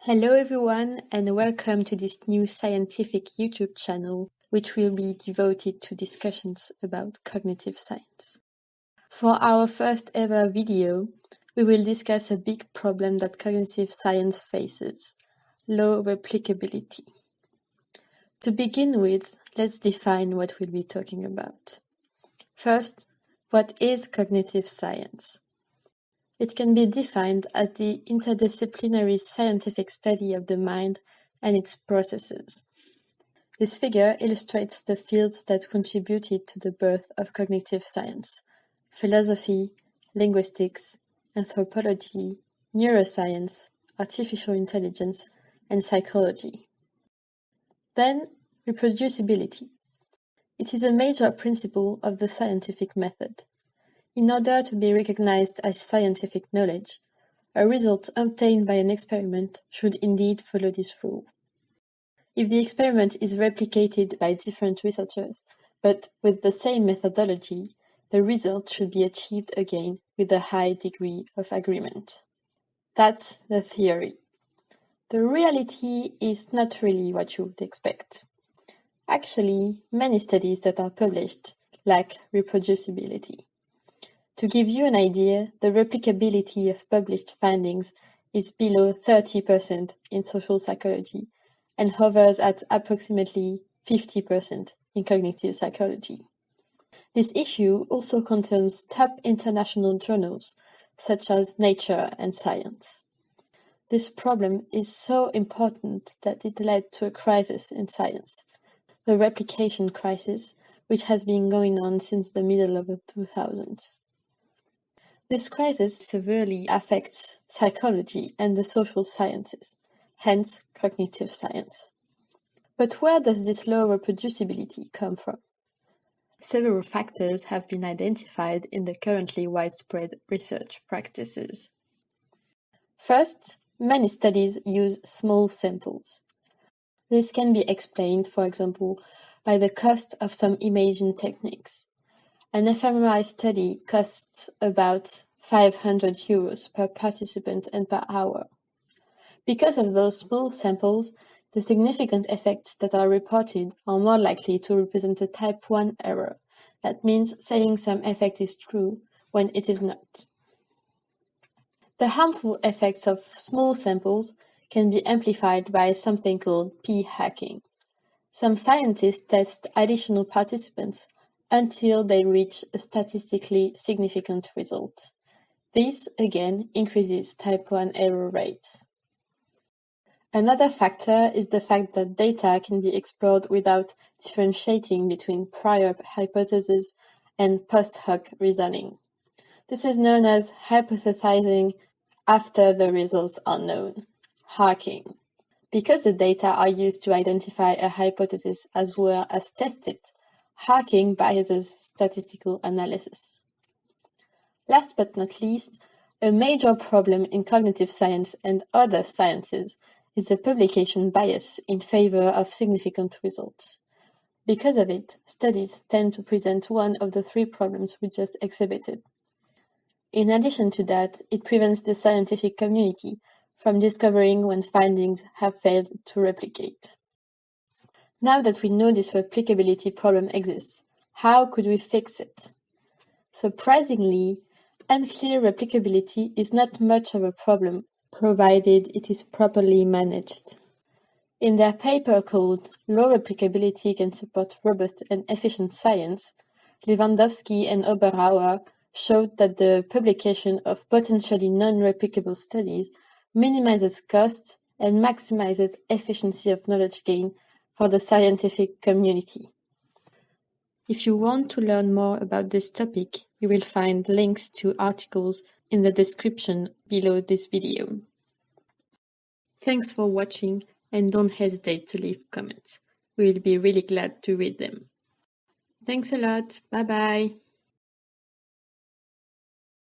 Hello everyone and welcome to this new scientific YouTube channel, which will be devoted to discussions about cognitive science. For our first ever video, we will discuss a big problem that cognitive science faces: low replicability. To begin with, let's define what we'll be talking about. First, what is cognitive science? It can be defined as the interdisciplinary scientific study of the mind and its processes. This figure illustrates the fields that contributed to the birth of cognitive science: philosophy, linguistics, anthropology, neuroscience, artificial intelligence, and psychology. Then, reproducibility. It is a major principle of the scientific method. In order to be recognized as scientific knowledge, a result obtained by an experiment should indeed follow this rule. If the experiment is replicated by different researchers, but with the same methodology, the result should be achieved again with a high degree of agreement. That's the theory. The reality is not really what you would expect. Actually, many studies that are published lack reproducibility. To give you an idea, the replicability of published findings is below 30% in social psychology and hovers at approximately 50% in cognitive psychology. This issue also concerns top international journals such as Nature and Science. This problem is so important that it led to a crisis in science, the replication crisis, which has been going on since the middle of the 2000s. This crisis severely affects psychology and the social sciences, hence cognitive science. But where does this low reproducibility come from? Several factors have been identified in the currently widespread research practices. First, many studies use small samples. This can be explained, for example, by the cost of some imaging techniques. An fMRI study costs about €500 per participant and per hour. Because of those small samples, the significant effects that are reported are more likely to represent a type 1 error. That means saying some effect is true when it is not. The harmful effects of small samples can be amplified by something called p-hacking. Some scientists test additional participants until they reach a statistically significant result. This, again, increases type 1 error rates. Another factor is the fact that data can be explored without differentiating between prior hypotheses and post-hoc reasoning. This is known as hypothesizing after the results are known, hacking. Because the data are used to identify a hypothesis as well as test it, hacking biases statistical analysis. Last but not least, a major problem in cognitive science and other sciences is the publication bias in favor of significant results. Because of it, studies tend to present one of the three problems we just exhibited. In addition to that, it prevents the scientific community from discovering when findings have failed to replicate. Now that we know this replicability problem exists, how could we fix it? Surprisingly, unclear replicability is not much of a problem, provided it is properly managed. In their paper called "Low Replicability Can Support Robust and Efficient Science," Lewandowski and Oberauer showed that the publication of potentially non-replicable studies minimizes cost and maximizes efficiency of knowledge gain for the scientific community. If you want to learn more about this topic, you will find links to articles in the description below this video. Thanks for watching and don't hesitate to leave comments. We'll be really glad to read them. Thanks a lot. Bye bye.